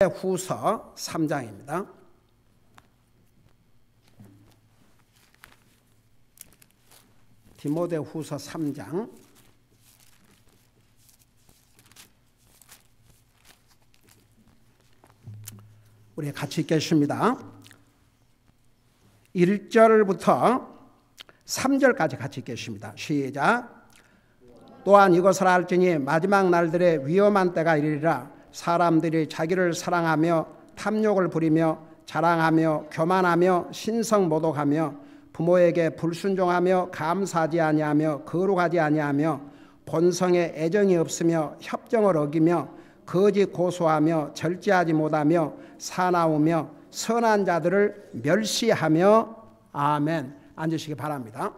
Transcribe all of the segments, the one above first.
후서 3장입니다. 디모데 후서 3장. 우리 같이 읽겠습니다. 1절부터 3절까지 같이 읽겠습니다. 시작. 또한 이것을 알지니 마지막 날들에 위험한 때가 이르리라. 사람들이 자기를 사랑하며 탐욕을 부리며 자랑하며 교만하며 신성모독하며 부모에게 불순종하며 감사하지 아니하며 거룩하지 아니하며 본성에 애정이 없으며 협정을 어기며 거짓 고소하며 절제하지 못하며 사나우며 선한 자들을 멸시하며. 아멘. 앉으시기 바랍니다.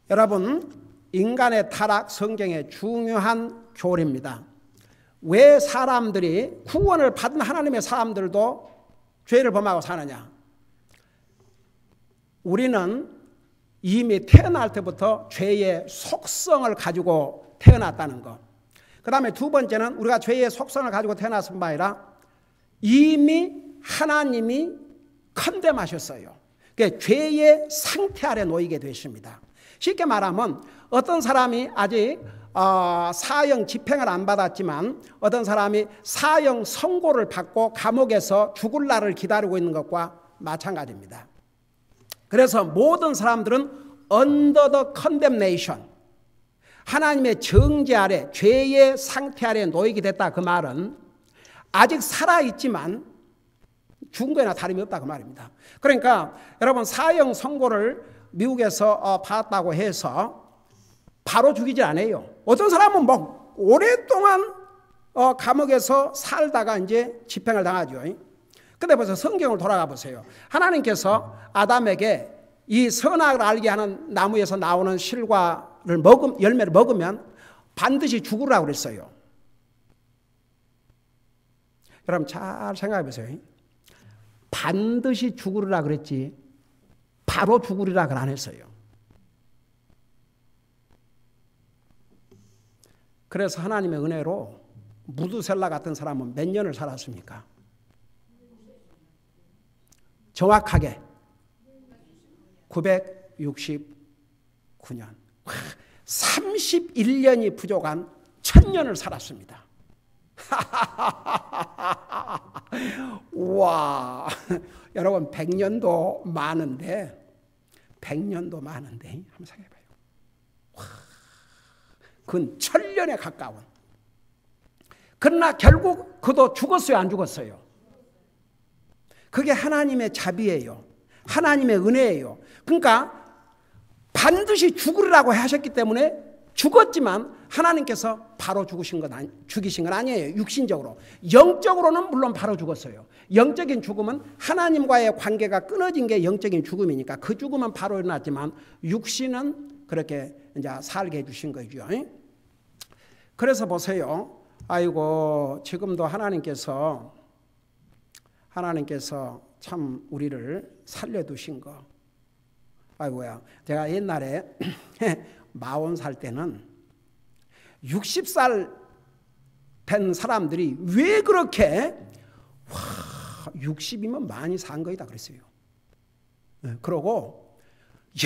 여러분, 인간의 타락, 성경의 중요한 교리입니다. 왜 사람들이, 구원을 받은 하나님의 사람들도 죄를 범하고 사느냐? 우리는 이미 태어날 때부터 죄의 속성을 가지고 태어났다는 것. 그 다음에 두 번째는 우리가 죄의 속성을 가지고 태어났을 뿐만 아니라 이미 하나님이 컨뎀하셨어요. 그러니까 죄의 상태 아래 놓이게 되십니다. 쉽게 말하면 어떤 사람이 아직 사형 집행을 안 받았지만 어떤 사람이 사형 선고를 받고 감옥에서 죽을 날을 기다리고 있는 것과 마찬가지입니다. 그래서 모든 사람들은 under the condemnation, 하나님의 정죄 아래, 죄의 상태 아래 놓이게 됐다. 그 말은 아직 살아있지만 죽은 거나 다름이 없다 그 말입니다. 그러니까 여러분, 사형 선고를 미국에서 받았다고 해서 바로 죽이지 않아요. 어떤 사람은 뭐 오랫동안 감옥에서 살다가 이제 집행을 당하죠. 근데 벌써 성경을 돌아가 보세요. 하나님께서 아담에게 이 선악을 알게 하는 나무에서 나오는 실과를 열매를 먹으면 반드시 죽으라고 그랬어요. 여러분 잘 생각해 보세요. 반드시 죽으리라 그랬지 바로 죽으리라 안 했어요. 그래서 하나님의 은혜로 무두셀라 같은 사람은 몇 년을 살았습니까? 정확하게 969년. 31년이 부족한 1000년을 살았습니다. 우와, 여러분 100년도 많은데 한번 생각해봐요. 그건 1000년에 가까운. 그러나 결국 그도 죽었어요, 안 죽었어요? 그게 하나님의 자비예요. 하나님의 은혜예요. 그러니까 반드시 죽으리라고 하셨기 때문에 죽었지만 하나님께서 바로 죽이신 건 아니에요. 육신적으로. 영적으로는 물론 바로 죽었어요. 영적인 죽음은 하나님과의 관계가 끊어진 게 영적인 죽음이니까 그 죽음은 바로 일어났지만 육신은 그렇게 이제 살게 해주신 거죠. 그래서 보세요. 아이고, 지금도 하나님께서 참 우리를 살려두신 거. 아이고야, 제가 옛날에 40살 때는 60살 된 사람들이 왜 그렇게 60이면 많이 산 거이다 그랬어요. 그러고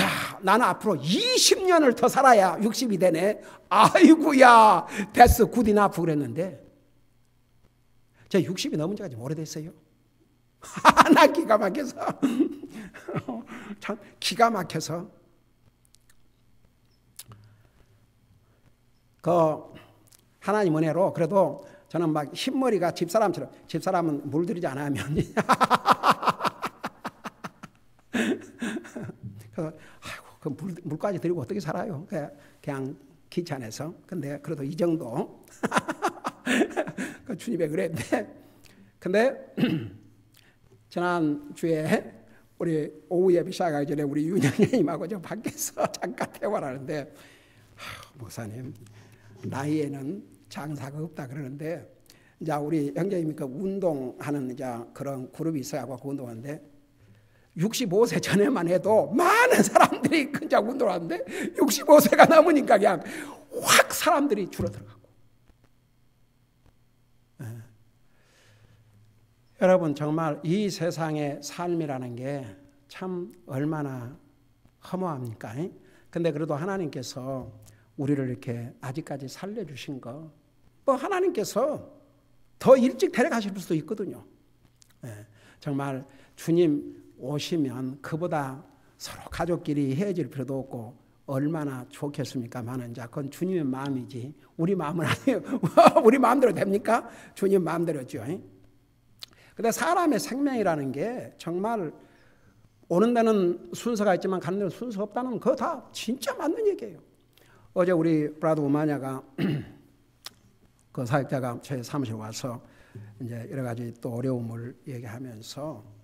야, 나는 앞으로 20년을 더 살아야 60이 되네. 아이고야, 됐어, 굿이나프 그랬는데 제가 60이 넘은 지가 좀 오래됐어요. 나 기가 막혀서 참 기가 막혀서 하나님 은혜로 그래도 저는 막 흰머리가 집사람처럼, 집사람은 물들이지 않으면 그래서 아이고, 그 물까지 들이고 어떻게 살아요? 그냥 귀찮아서. 근데 그래도 이 정도 그 주님의 그랬는데, 근데 지난주에 우리 오후 예배 시작하기 전에 우리 윤영님하고 저 밖에서 잠깐 대화를 하는데, 목사님 나이에는 장사가 없다 그러는데, 이제 우리 형제님이 그 운동하는 이제 그런 그룹이 있어가지고 그 운동하는데 65세 전에만 해도 많은 사람들이 그냥 운동을 하는데 65세가 넘으니까 그냥 확 사람들이 줄어들어가고 여러분 정말 이 세상의 삶이라는 게 참 얼마나 허무합니까? 근데 그래도 하나님께서 우리를 이렇게 아직까지 살려주신 거, 뭐 하나님께서 더 일찍 데려가실 수도 있거든요. 정말 주님 오시면 그보다 서로 가족끼리 헤어질 필요도 없고 얼마나 좋겠습니까만은 자, 그건 주님의 마음이지 우리 마음은 아니에요. 우리 마음대로 됩니까? 주님 마음대로죠. 근데 사람의 생명이라는 게 정말 오는 데는 순서가 있지만 가는 데는 순서가 없다는 그거 다 진짜 맞는 얘기예요. 어제 우리 브라더 우마냐가 그 사역자가 제 사무실 와서 이제 여러 가지 또 어려움을 얘기하면서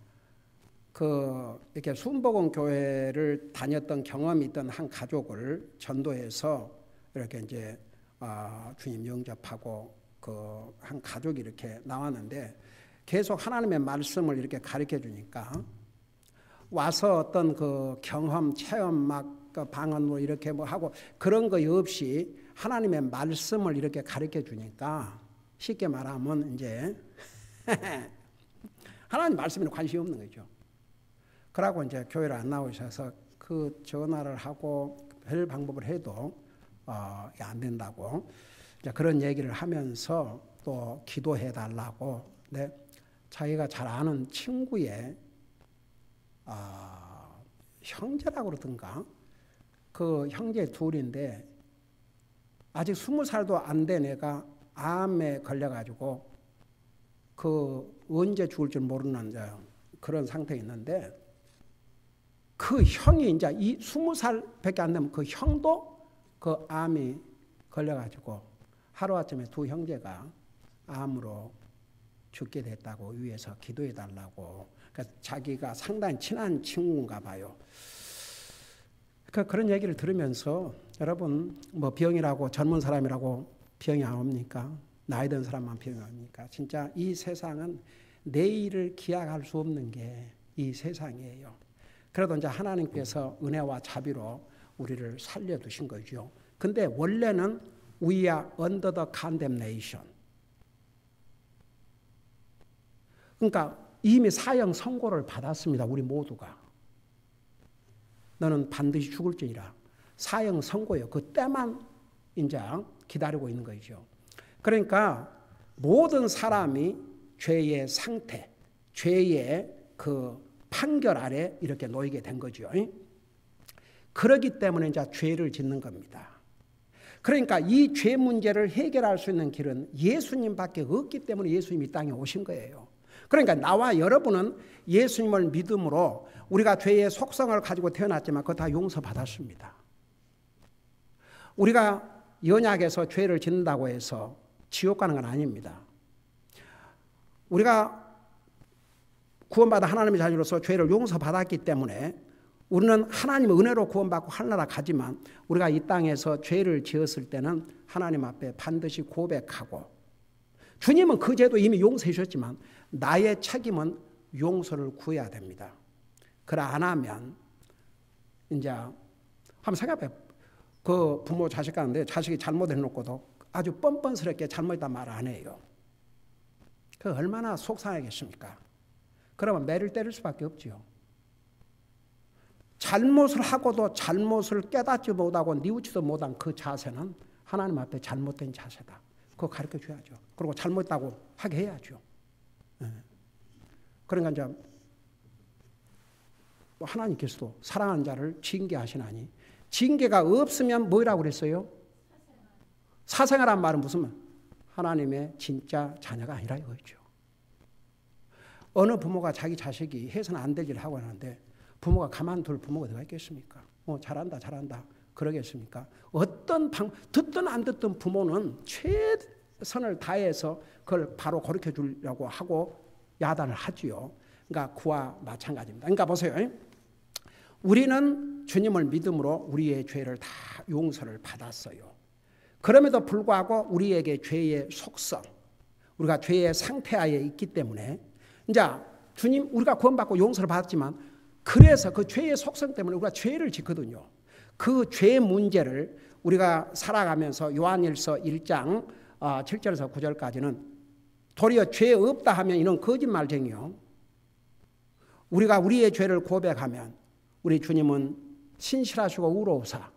이렇게 순복음 교회를 다녔던 경험이 있던 한 가족을 전도해서 이렇게 이제 주님 영접하고 그 한 가족이 이렇게 나왔는데 계속 하나님의 말씀을 이렇게 가르쳐 주니까 와서 어떤 그 경험, 체험 막 그 방언으로 이렇게 뭐 하고 그런 거 없이 하나님의 말씀을 이렇게 가르쳐 주니까 쉽게 말하면 이제 하나님 말씀에 관심이 없는 거죠. 그러고 이제 교회를 안 나오셔서 그 전화를 하고 별 방법을 해도 안 된다고 이제 그런 얘기를 하면서 또 기도해 달라고 자기가 잘 아는 친구의 형제라고 그러던가 그 형제 둘인데 아직 20살도 안 된 애가 암에 걸려가지고 그 언제 죽을 줄 모르는 그런 상태에 있는데 그 형이 이제 이 20살밖에 안 되면 그 형도 그 암이 걸려가지고 하루아침에 두 형제가 암으로 죽게 됐다고 위에서 기도해 달라고. 그러니까 자기가 상당히 친한 친구인가 봐요. 그러니까 그런 얘기를 들으면서 여러분 뭐 병이라고 젊은 사람이라고 병이 안 옵니까? 나이 든 사람만 병이 옵니까? 진짜 이 세상은 내일을 기약할 수 없는 게 이 세상이에요. 그래도 이제 하나님께서 은혜와 자비로 우리를 살려두신 거죠. 근데 원래는 we are under the condemnation. 그러니까 이미 사형 선고를 받았습니다. 우리 모두가. 너는 반드시 죽을지니라. 사형 선고예요. 그 때만 이제 기다리고 있는 거죠. 그러니까 모든 사람이 죄의 상태, 죄의 그 판결 아래 이렇게 놓이게 된 거죠. 그렇기 때문에 이제 죄를 짓는 겁니다. 그러니까 이 죄 문제를 해결할 수 있는 길은 예수님밖에 없기 때문에 예수님이 이 땅에 오신 거예요. 그러니까 나와 여러분은 예수님을 믿음으로 우리가 죄의 속성을 가지고 태어났지만 그거 다 용서받았습니다. 우리가 연약해서 죄를 짓는다고 해서 지옥 가는 건 아닙니다. 우리가 구원받아 하나님의 자녀로서 죄를 용서받았기 때문에 우리는 하나님의 은혜로 구원받고 하늘나라 가지만 우리가 이 땅에서 죄를 지었을 때는 하나님 앞에 반드시 고백하고 주님은 그 죄도 이미 용서해 주셨지만 나의 책임은 용서를 구해야 됩니다. 그래 안 하면 이제 한번 생각해. 그 부모 자식 가는데 자식이 잘못해놓고도 아주 뻔뻔스럽게 잘못했다 말 안 해요. 그 얼마나 속상하겠습니까? 그러면 매를 때릴 수밖에 없지요. 잘못을 하고도 잘못을 깨닫지 못하고 뉘우치도 못한 그 자세는 하나님 앞에 잘못된 자세다. 그거 가르쳐 줘야죠. 그리고 잘못했다고 하게 해야죠. 그러니까 이제 하나님께서도 사랑하는 자를 징계하시나니 징계가 없으면 뭐라고 그랬어요? 사생아란 말은 무슨 말? 하나님의 진짜 자녀가 아니라 이거죠. 어느 부모가 자기 자식이 해서는 안 될 일을 하고 하는데 부모가 가만둘 부모가 어디가 있겠습니까? 잘한다 잘한다 그러겠습니까? 어떤 듣든 안 듣든 부모는 최선을 다해서 그걸 바로 가르쳐 주려고 하고 야단을 하지요. 그러니까 그와 마찬가지입니다. 그러니까 보세요. 우리는 주님을 믿음으로 우리의 죄를 다 용서를 받았어요. 그럼에도 불구하고 우리에게 죄의 속성, 우리가 죄의 상태하에 있기 때문에 이제 주님 우리가 구원받고 용서를 받았지만 그래서 그 죄의 속성 때문에 우리가 죄를 짓거든요. 그 죄 문제를 우리가 살아가면서 요한일서 1장 7절에서 9절까지는 도리어 죄 없다 하면 이는 거짓말쟁이요. 우리가 우리의 죄를 고백하면 우리 주님은 신실하시고 의로우사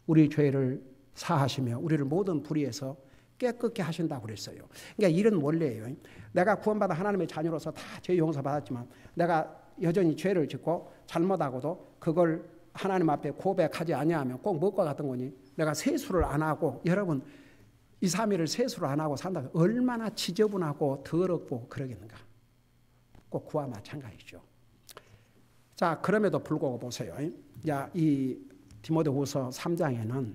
우리 죄를 사하시며 우리를 모든 불의에서 깨끗게 하신다고 그랬어요. 그러니까 이런 원리예요. 내가 구원받아 하나님의 자녀로서 다 죄 용서 받았지만 내가 여전히 죄를 짓고 잘못하고도 그걸 하나님 앞에 고백하지 아니하면 꼭 뭐가 같은 거니? 내가 세수를 안 하고 여러분 2, 3일을 세수를 안 하고 산다. 얼마나 지저분하고 더럽고 그러겠는가. 꼭 그와 마찬가지죠. 자, 그럼에도 불구하고 보세요. 자, 이 디모데후서 3장에는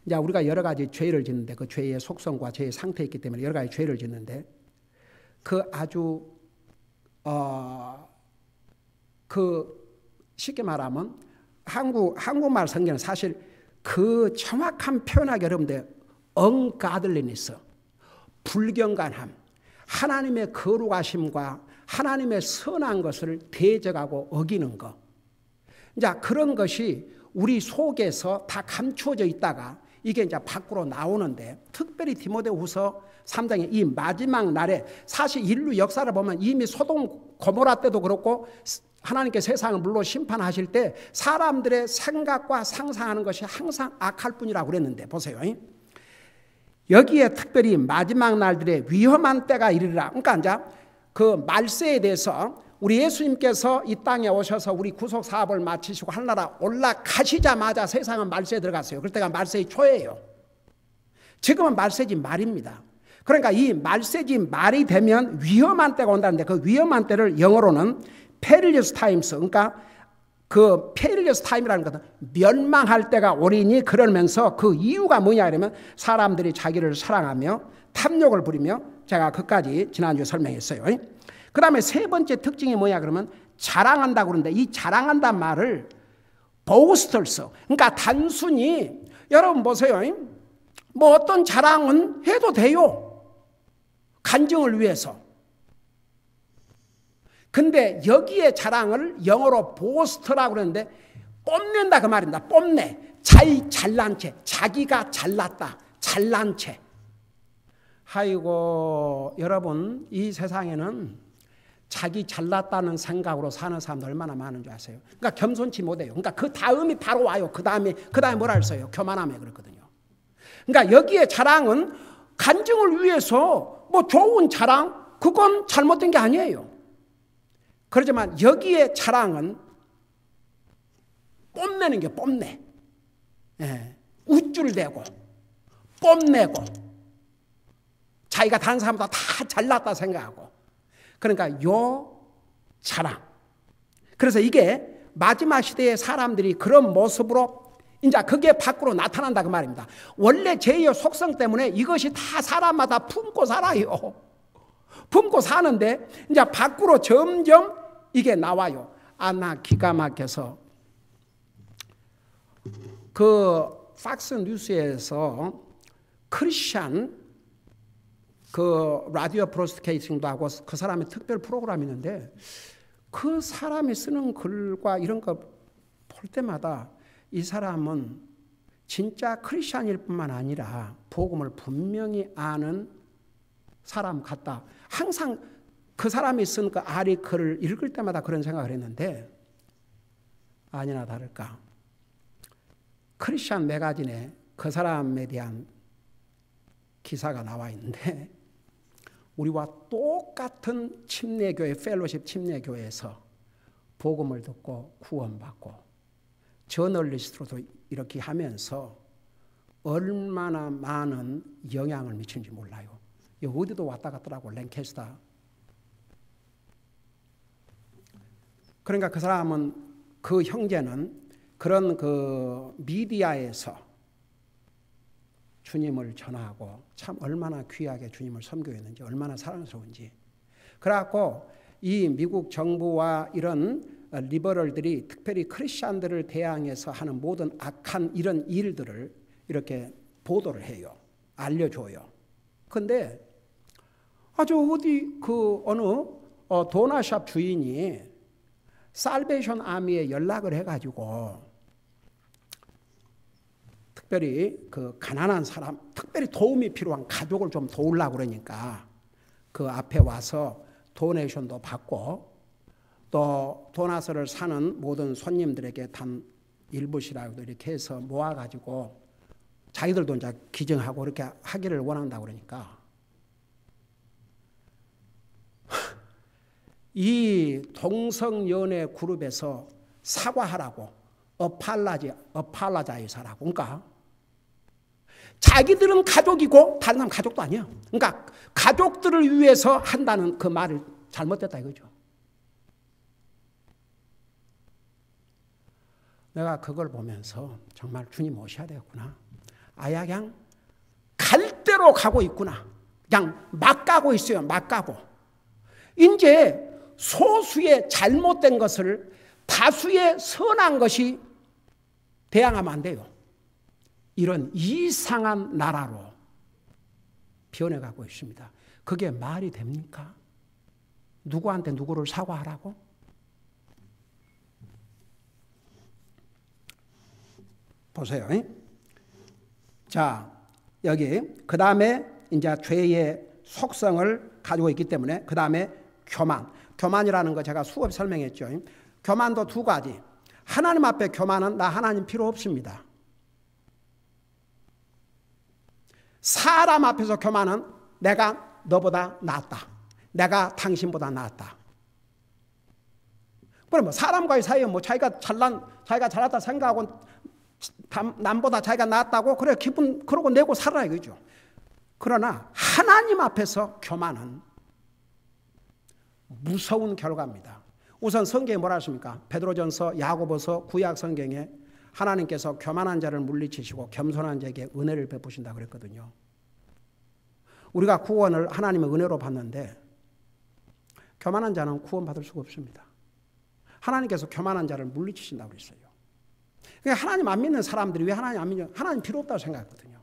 이제 우리가 여러 가지 죄를 짓는데 그 죄의 속성과 죄의 상태에 있기 때문에 여러 가지 죄를 짓는데 그 아주 쉽게 말하면 한국말 성경은 사실 그 정확한 표현하기 어려운데 ungodliness, 불경건함, 하나님의 거룩하심과 하나님의 선한 것을 대적하고 어기는 것. 이제 그런 것이 우리 속에서 다 감추어져 있다가 이게 이제 밖으로 나오는데 특별히 디모데후서 3장의 이 마지막 날에 사실 인류 역사를 보면 이미 소돔 고모라 때도 그렇고 하나님께 세상을 물로 심판하실 때 사람들의 생각과 상상하는 것이 항상 악할 뿐이라고 그랬는데 보세요. 여기에 특별히 마지막 날들의 위험한 때가 이르리라. 그러니까 이제 그 말세에 대해서 우리 예수님께서 이 땅에 오셔서 우리 구속 사업을 마치시고 하늘나라 올라가시자마자 세상은 말세에 들어갔어요. 그때가 말세의 초예요. 지금은 말세지 말입니다. 그러니까 이 말세지 말이 되면 위험한 때가 온다는데 그 위험한 때를 영어로는 perilous times, 그러니까 그 perilous time이라는 것은 멸망할 때가 오리니 그러면서 그 이유가 뭐냐 그러면 사람들이 자기를 사랑하며 탐욕을 부리며 제가 그까지 지난주에 설명했어요. 그 다음에 세 번째 특징이 뭐냐 그러면 자랑한다고 그러는데 이 자랑한다는 말을 boasters, 그러니까 단순히 여러분 보세요. 뭐 어떤 자랑은 해도 돼요. 간증을 위해서. 근데 여기에 자랑을 영어로 boast라고 그러는데 뽐낸다 그 말입니다. 뽐내. 잘난 채. 자기가 잘났다. 잘난 채. 아이고 여러분 이 세상에는 자기 잘났다는 생각으로 사는 사람들 얼마나 많은 줄 아세요? 그러니까 겸손치 못해요. 그러니까 그 다음이 바로 와요. 그 다음에 뭐라 했어요? 교만함에 그렇거든요. 그러니까 여기에 자랑은 간증을 위해서 뭐 좋은 자랑 그건 잘못된 게 아니에요. 그렇지만 여기에 자랑은 뽐내는 게 뽐내. 예. 우쭐대고 뽐내고 자기가 다른 사람보다 다 잘났다 생각하고 그러니까 요 자랑. 그래서 이게 마지막 시대의 사람들이 그런 모습으로 이제 그게 밖으로 나타난다 그 말입니다. 원래 죄의 속성 때문에 이것이 다 사람마다 품고 살아요. 품고 사는데 이제 밖으로 점점 이게 나와요. 나 기가 막혀서 그 팍스 뉴스에서 크리스찬 그 라디오 브로드캐스팅도 하고 그 사람의 특별 프로그램이 있는데 그 사람이 쓰는 글과 이런 거 볼 때마다 이 사람은 진짜 크리스찬일 뿐만 아니라 복음을 분명히 아는 사람 같다. 항상 그 사람이 쓴 그 아리클을 읽을 때마다 그런 생각을 했는데 아니나 다를까 크리스찬 매거진에 그 사람에 대한 기사가 나와 있는데 우리와 똑같은 침례교회 펠로십 침례교회에서 복음을 듣고 구원받고 저널리스트로도 이렇게 하면서 얼마나 많은 영향을 미치는지 몰라요. 어디도 왔다 갔더라고 랭캐스터. 그러니까 그 사람은 그 형제는 그런 그 미디어에서 주님을 전하고 참 얼마나 귀하게 주님을 섬겨했는지 얼마나 사랑스러운지. 그래갖고 이 미국 정부와 이런 리버럴들이 특별히 크리스찬들을 대항해서 하는 모든 악한 이런 일들을 이렇게 보도를 해요. 알려줘요. 근데 아주 어디 그 어느 도나샵 주인이 살베이션 아미에 연락을 해가지고 특별히 그 가난한 사람, 특별히 도움이 필요한 가족을 좀 도우려고 그러니까 그 앞에 와서 도네이션도 받고 또 도나스를 사는 모든 손님들에게 단 일부시라고 이렇게 해서 모아가지고 자기들도 이제 기증하고 이렇게 하기를 원한다고 그러니까 이 동성연애 그룹에서 사과하라고 어팔라자이스 하라고. 그러니까 자기들은 가족이고 다른 사람 가족도 아니야. 그러니까 가족들을 위해서 한다는 그 말을 잘못됐다 이거죠. 내가 그걸 보면서 정말 주님 오셔야 되겠구나. 아야 그냥 갈 대로 가고 있구나. 그냥 막 가고 있어요. 막 가고. 이제 소수의 잘못된 것을 다수의 선한 것이 대항하면 안 돼요. 이런 이상한 나라로 변해가고 있습니다. 그게 말이 됩니까? 누구한테 누구를 사과하라고? 보세요. 자, 여기 그 다음에 이제 죄의 속성을 가지고 있기 때문에 그 다음에 교만. 교만이라는 거 제가 수업 설명했죠. 교만도 두 가지. 하나님 앞에 교만은 나 하나님 필요 없습니다. 사람 앞에서 교만은 내가 너보다 낫다. 내가 당신보다 낫다. 그럼 뭐 사람과의 사이에 뭐 자기가 잘났다 생각하고 남보다 자기가 낫다고 그래 기분 그러고 내고 살아야 이거죠. 그러나 하나님 앞에서 교만은 무서운 결과입니다. 우선 성경에 뭐라 했습니까? 베드로전서, 야고보서, 구약 성경에 하나님께서 교만한 자를 물리치시고 겸손한 자에게 은혜를 베푸신다 그랬거든요. 우리가 구원을 하나님의 은혜로 받는데 교만한 자는 구원받을 수가 없습니다. 하나님께서 교만한 자를 물리치신다고 그랬어요. 그러니까 하나님 안 믿는 사람들이 왜 하나님 안 믿냐? 하나님 필요 없다고 생각하거든요.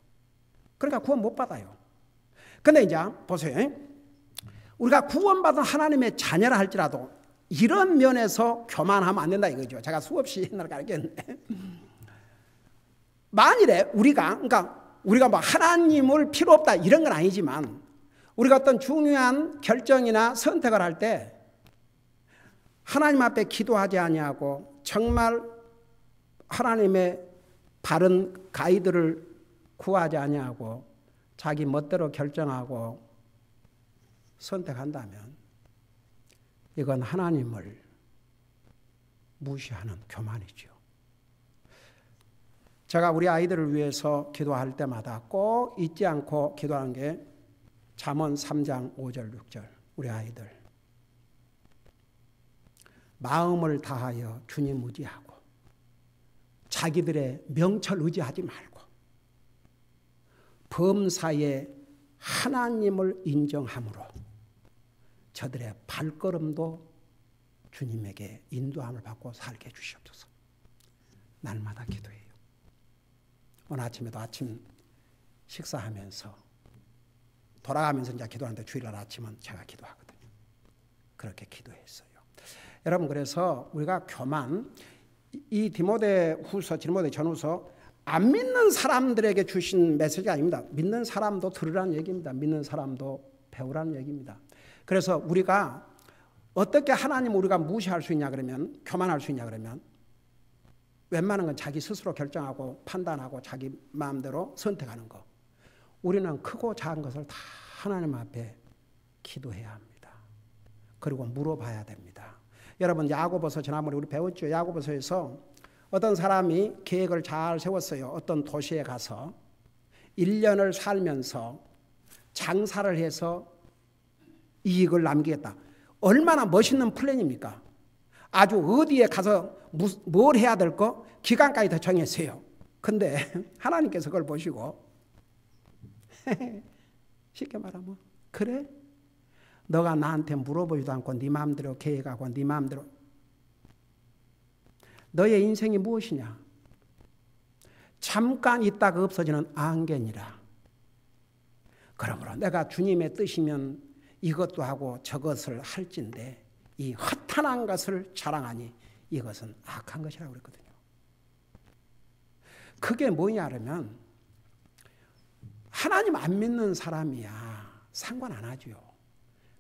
그러니까 구원 못 받아요. 근데 이제 보세요. 우리가 구원받은 하나님의 자녀라 할지라도 이런 면에서 교만하면 안 된다 이거죠. 제가 수없이 옛날에 가르쳤는데 만일에 우리가 뭐 하나님을 필요 없다 이런 건 아니지만 우리가 어떤 중요한 결정이나 선택을 할 때 하나님 앞에 기도하지 아니하고 정말 하나님의 바른 가이드를 구하지 아니하고 자기 멋대로 결정하고 선택한다면 이건 하나님을 무시하는 교만이죠. 제가 우리 아이들을 위해서 기도할 때마다 꼭 잊지 않고 기도하는 게 잠언 3장 5절 6절 우리 아이들 마음을 다하여 주님 의지하고 자기들의 명철 의지하지 말고 범사에 하나님을 인정함으로 저들의 발걸음도 주님에게 인도함을 받고 살게 해주시옵소서. 날마다 기도해요. 오늘 아침에도 아침 식사하면서 돌아가면서 이제 기도하는데 주일날 아침은 제가 기도하거든요. 그렇게 기도했어요. 여러분 그래서 우리가 교만 이 디모데후서 디모데전후서 안 믿는 사람들에게 주신 메시지가 아닙니다. 믿는 사람도 들으라는 얘기입니다. 믿는 사람도 배우라는 얘기입니다. 그래서 우리가 어떻게 하나님 우리가 무시할 수 있냐 그러면 교만할 수 있냐 그러면 웬만한 건 자기 스스로 결정하고 판단하고 자기 마음대로 선택하는 거. 우리는 크고 작은 것을 다 하나님 앞에 기도해야 합니다. 그리고 물어봐야 됩니다. 여러분 야고보서 지난번에 우리 배웠죠. 야고보서에서 어떤 사람이 계획을 잘 세웠어요. 어떤 도시에 가서 1년을 살면서 장사를 해서 이익을 남기겠다. 얼마나 멋있는 플랜입니까? 아주 어디에 가서 뭘 해야 될 거 기간까지 다 정했어요. 근데 하나님께서 그걸 보시고 쉽게 말하면 그래? 너가 나한테 물어보지도 않고 네 마음대로 계획하고 네 마음대로 너의 인생이 무엇이냐? 잠깐 있다가 없어지는 안개니라. 그러므로 내가 주님의 뜻이면 이것도 하고 저것을 할진데 이 허탄한 것을 자랑하니 이것은 악한 것이라고 그랬거든요. 그게 뭐냐 그러면 하나님 안 믿는 사람이야 상관 안 하죠.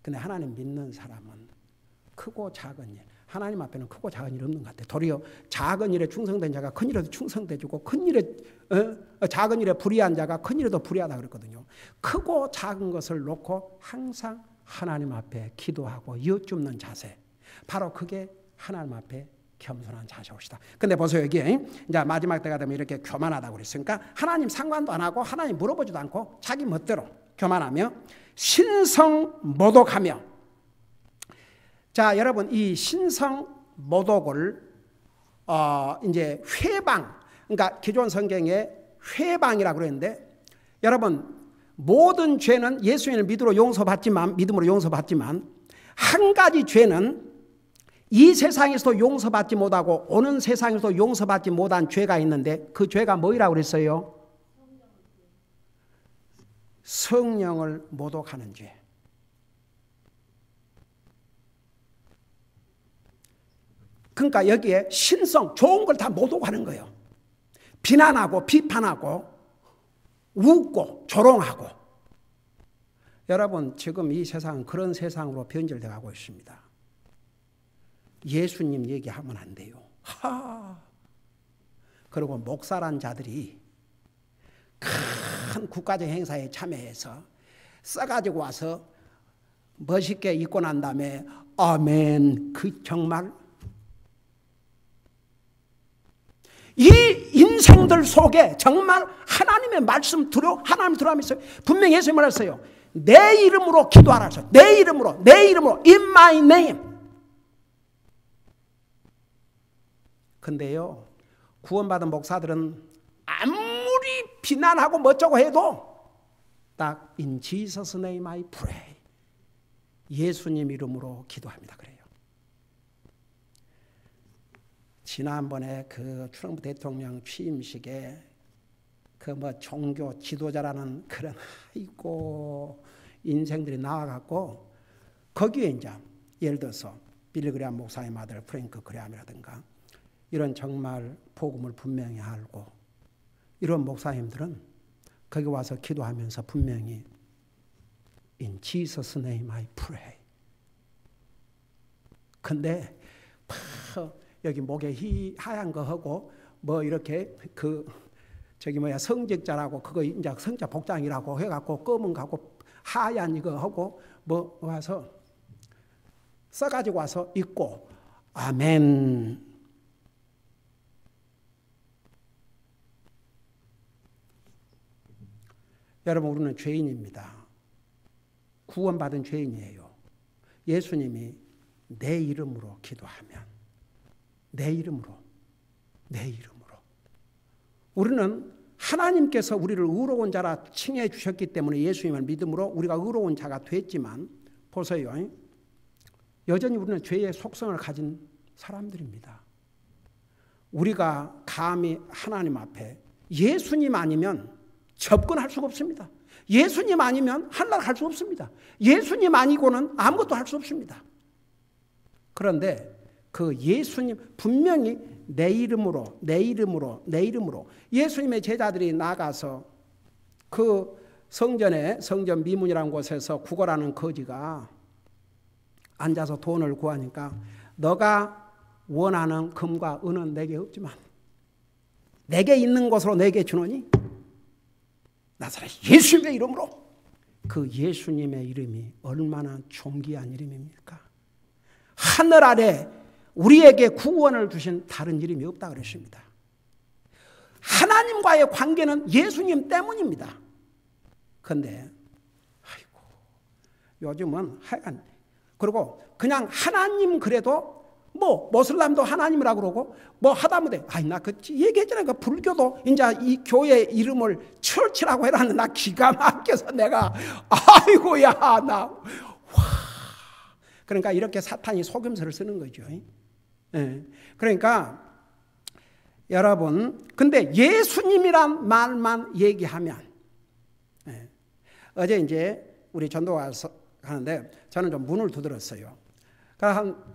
근데 하나님 믿는 사람은 크고 작은 일, 하나님 앞에는 크고 작은 일 없는 것 같아요. 도리어 작은 일에 충성된 자가 큰 일에도 충성돼주고, 큰 일에 작은 일에 불의한 자가 큰 일에도 불의하다 그랬거든요. 크고 작은 것을 놓고 항상 하나님 앞에 기도하고 여쭙는 자세, 바로 그게 하나님 앞에 겸손한 자세옵시다. 근데 보세요, 여기 이제 마지막 때가 되면 이렇게 교만하다고 그랬으니까 하나님 상관도 안 하고 하나님 물어보지도 않고 자기 멋대로 교만하며 신성모독하며. 자, 여러분, 이 신성모독을 이제 회방, 그러니까 기존 성경에 회방이라고 그랬는데, 여러분, 모든 죄는 예수님을 믿음으로 용서받지만 한 가지 죄는 이 세상에서도 용서받지 못하고 오는 세상에서도 용서받지 못한 죄가 있는데, 그 죄가 뭐라고 그랬어요? 성령을 모독하는 죄. 그러니까 여기에 신성, 좋은 걸 다 모독하는 거예요. 비난하고 비판하고 웃고 조롱하고. 여러분, 지금 이 세상은 그런 세상으로 변질되어 가고 있습니다. 예수님 얘기하면 안 돼요. 그리고 목사란 자들이 큰 국가적 행사에 참여해서 써가지고 와서 멋있게 입고 난 다음에 아멘, 그 정말 이 인생들 속에 정말 하나님의 말씀 하나님 들어가면서 분명히 예수님 말했어요. 내 이름으로 기도하라 하셨어요. 내 이름으로 in my name. 근데요, 구원받은 목사들은 아무리 비난하고 멋쩍고 해도 딱 in Jesus name I pray, 예수님 이름으로 기도합니다 그래요. 지난번에 그 트럼프 대통령 취임식에 그 뭐 종교 지도자라는 그런 아이고 인생들이 나와갖고 거기에 이제 예를 들어서 빌리 그레함 목사의 아들 프랭크 그레함이라든가 이런 정말 복음을 분명히 알고 이런 목사님들은 거기 와서 기도하면서 분명히 In Jesus name I pray. 근데 여기 목에 하얀 거 하고 뭐 이렇게 성직자라고 그거 이제 성자 복장이라고 해갖고 검은 거하고 하얀 이거 하고 뭐 와서 써가지고 와서 입고 아멘. 여러분, 우리는 죄인입니다. 구원받은 죄인이에요. 예수님이 내 이름으로 기도하면 내 이름으로 우리는 하나님께서 우리를 의로운 자라 칭해 주셨기 때문에 예수님을 믿음으로 우리가 의로운 자가 됐지만 보세요. 여전히 우리는 죄의 속성을 가진 사람들입니다. 우리가 감히 하나님 앞에 예수님 아니면 접근할 수가 없습니다. 예수님 아니면 하늘나라 갈 수 없습니다. 예수님 아니고는 아무것도 할 수 없습니다. 그런데 그 예수님 분명히 내 이름으로 예수님의 제자들이 나가서 그 성전 미문이라는 곳에서 구걸하는 거지가 앉아서 돈을 구하니까 너가 원하는 금과 은은 내게 없지만 내게 있는 것으로 내게 주노니 나사렛 예수님의 이름으로. 그 예수님의 이름이 얼마나 존귀한 이름입니까? 하늘 아래 우리에게 구원을 주신 다른 이름이 없다 그랬습니다. 하나님과의 관계는 예수님 때문입니다. 그런데 아이고 요즘은 그리고 그냥 하나님 그래도 뭐 모슬람도 하나님이라고 그러고 뭐 하다못해 나 그 얘기했잖아요. 그 불교도 이제 이 교회 이름을 철치라고 해놨는데 나 기가 막혀서 내가 아이고야 그러니까 이렇게 사탄이 속임수를 쓰는 거죠. 그러니까 여러분, 근데 예수님이란 말만 얘기하면 어제 우리 전도가 하는데 저는 좀 문을 두드렸어요.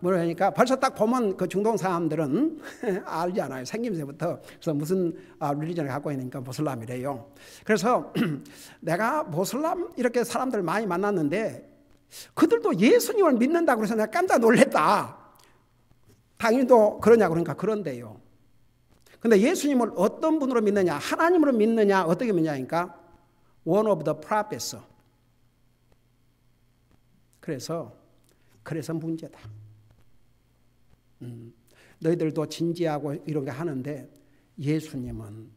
그러니까 벌써 딱 보면 그 중동 사람들은 알잖아요. 생김새부터. 그래서 무슨 릴리전을 갖고 있으니까 모슬람이래요. 그래서 내가 모슬람 이렇게 사람들 많이 만났는데 그들도 예수님을 믿는다고 해서 내가 깜짝 놀랐다. 당연히도 그러냐 그러니까 그런데요. 근데 예수님을 어떤 분으로 믿느냐, 하나님으로 믿느냐, 어떻게 믿느냐니까 one of the prophets. 그래서 문제다. 너희들도 진지하고 이런 게 하는데 예수님은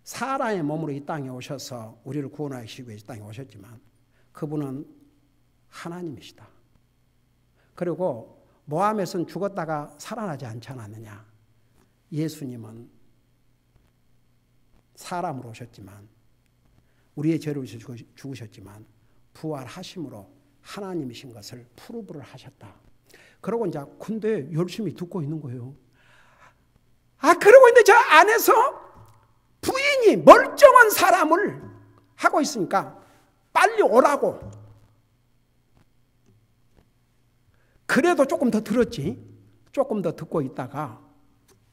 사람의 몸으로 이 땅에 오셔서 우리를 구원하시기 위해 이 땅에 오셨지만 그분은 하나님이시다. 그리고 모함에서는 죽었다가 살아나지 않지 않았느냐. 예수님은 사람으로 오셨지만 우리의 죄를 위해서 죽으셨지만 부활하심으로 하나님이신 것을 프루브를 하셨다. 그러고 이제 근데 열심히 듣고 있는 거예요. 그러고 있는데 저 안에서 부인이 멀쩡한 사람을 하고 있으니까 빨리 오라고. 그래도 조금 더 들었지. 조금 더 듣고 있다가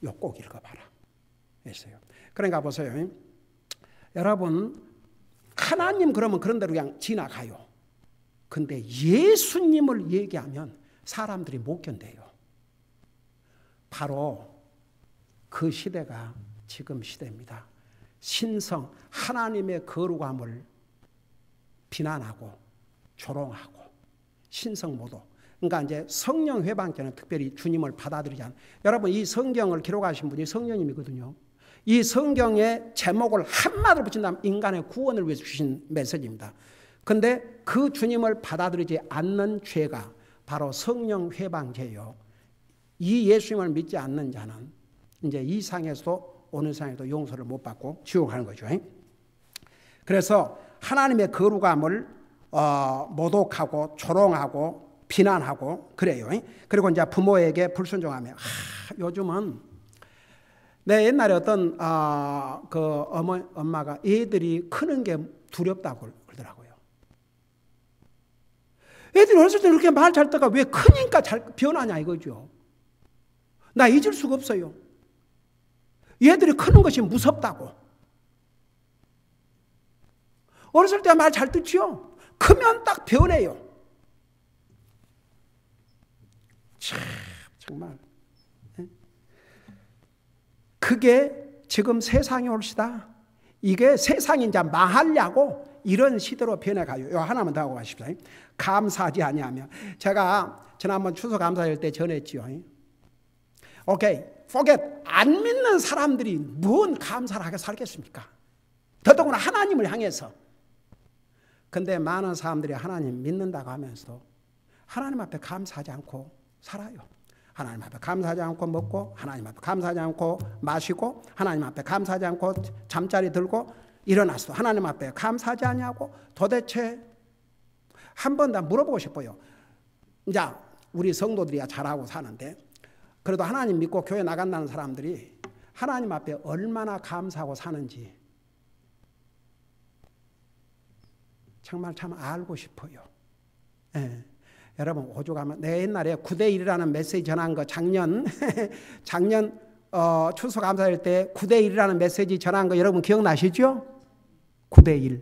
요 꼭 읽어봐라 했어요. 그러니까 보세요. 여러분 하나님 그러면 그런 대로 그냥 지나가요. 근데 예수님을 얘기하면 사람들이 못 견뎌요. 바로 그 시대가 지금 시대입니다. 신성 하나님의 거룩함을 비난하고 조롱하고 신성모독. 그러니까 이제 성령 회방죄는 특별히 주님을 받아들이지 않아요. 여러분 이 성경을 기록하신 분이 성령님이거든요. 이 성경의 제목을 한마디로 붙인다면 인간의 구원을 위해서 주신 메시지입니다. 근데 그 주님을 받아들이지 않는 죄가 바로 성령 회방죄예요. 이 예수님을 믿지 않는 자는 이제 이 상에서도 어느 상에도 용서를 못 받고 지옥 가는 거죠. 그래서 하나님의 거룩함을 모독하고 조롱하고 비난하고 그래요. 그리고 이제 부모에게 불순종하며 요즘은 내 옛날에 어떤 엄마가 애들이 크는 게 두렵다고 그러더라고요. 애들이 어렸을 때 그렇게 말 잘 듣다가 왜 크니까 잘 변하냐 이거죠. 나 잊을 수가 없어요. 얘들이 크는 것이 무섭다고. 어렸을 때 말 잘 듣지요. 크면 딱 변해요. 참 정말 그게 지금 세상이 올시다. 이게 세상이 이제 망하려고 이런 시대로 변해가요. 요 하나만 더 하고 가십시오. 감사하지 아니하며. 제가 지난번 추석 감사할 때 전했지요. 오케이, forget. 안 믿는 사람들이 뭔 감사를 하게 살겠습니까? 더더구나 하나님을 향해서. 근데 많은 사람들이 하나님 믿는다고 하면서 하나님 앞에 감사하지 않고 살아요. 하나님 앞에 감사하지 않고 먹고, 하나님 앞에 감사하지 않고 마시고, 하나님 앞에 감사하지 않고 잠자리 들고 일어났어. 하나님 앞에 감사하지 않냐고. 도대체 한 번 다 물어보고 싶어요. 이제 우리 성도들이야 잘하고 사는데 그래도 하나님 믿고 교회 나간다는 사람들이 하나님 앞에 얼마나 감사하고 사는지 정말 참 알고 싶어요. 예. 여러분 오죽하면 내 옛날에 9대1이라는 메시지 전한 거 작년 추석 감사할 때 9대1이라는 메시지 전한 거 여러분 기억나시죠? 9대1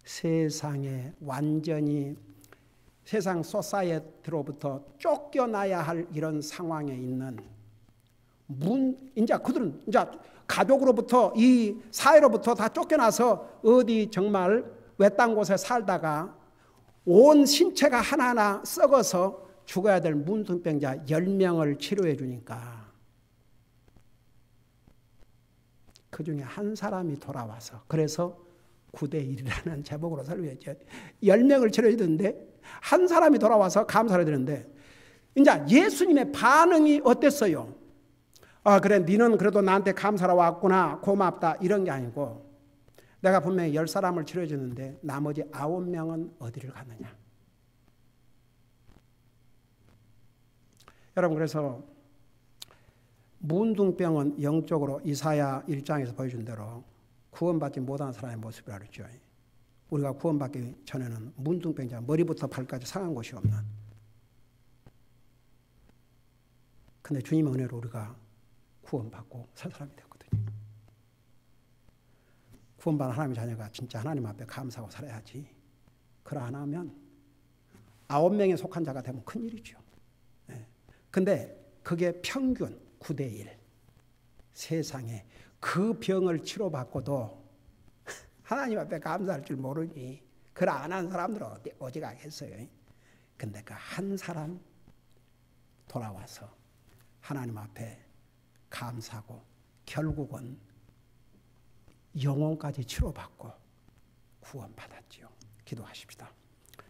세상에 완전히 세상 소사이어티로부터 쫓겨나야 할 이런 상황에 있는 이제 그들은 이제 가족으로부터 이 사회로부터 다 쫓겨나서 어디 정말 외딴 곳에 살다가 온 신체가 하나하나 썩어서 죽어야 될 문둥병자 10명을 치료해 주니까 그 중에 한 사람이 돌아와서 그래서 9대1이라는 제목으로 설교했죠. 10명을 치료해 주는데 한 사람이 돌아와서 감사를 드리는데 이제 예수님의 반응이 어땠어요? 그래 너는 그래도 나한테 감사로 왔구나 고맙다 이런 게 아니고 내가 분명히 10사람을 치료해 주는데 나머지 9명은 어디를 갔느냐. 여러분 그래서 문둥병은 영적으로 이사야 1장에서 보여준 대로 구원받지 못한 사람의 모습이라 그랬죠. 우리가 구원받기 전에는 문둥병자 머리부터 발까지 상한 곳이 없는. 근데 주님의 은혜로 우리가 구원받고 살 사람이 됐거든요. 구원받은 하나님의 자녀가 진짜 하나님 앞에 감사하고 살아야지. 그걸 안 하면 9명에 속한 자가 되면 큰일이죠. 근데 그게 평균 9대1. 세상에 그 병을 치료받고도 하나님 앞에 감사할 줄 모르니 그걸 안 한 사람들은 어디 가겠어요. 근데 그 한 사람 돌아와서 하나님 앞에 감사하고 결국은 영혼까지 치료받고 구원받았지요. 기도하십시다.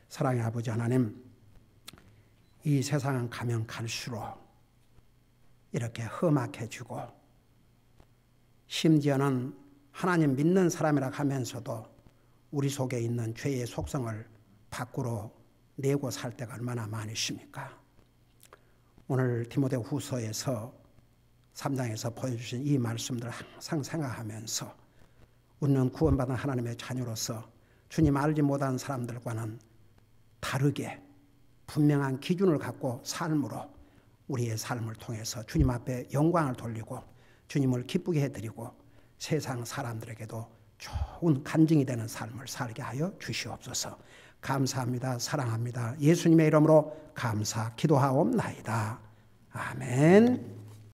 사랑의 아버지 하나님, 이 세상은 가면 갈수록 이렇게 험악해지고 심지어는 하나님 믿는 사람이라 하면서도 우리 속에 있는 죄의 속성을 밖으로 내고 살 때가 얼마나 많으십니까? 오늘 디모데 후서에서 3장에서 보여주신 이 말씀들을 항상 생각하면서 우리는 구원받은 하나님의 자녀로서 주님 알지 못한 사람들과는 다르게 분명한 기준을 갖고 삶으로 우리의 삶을 통해서 주님 앞에 영광을 돌리고 주님을 기쁘게 해드리고 세상 사람들에게도 좋은 간증이 되는 삶을 살게 하여 주시옵소서. 감사합니다. 사랑합니다. 예수님의 이름으로 감사 기도하옵나이다. 아멘.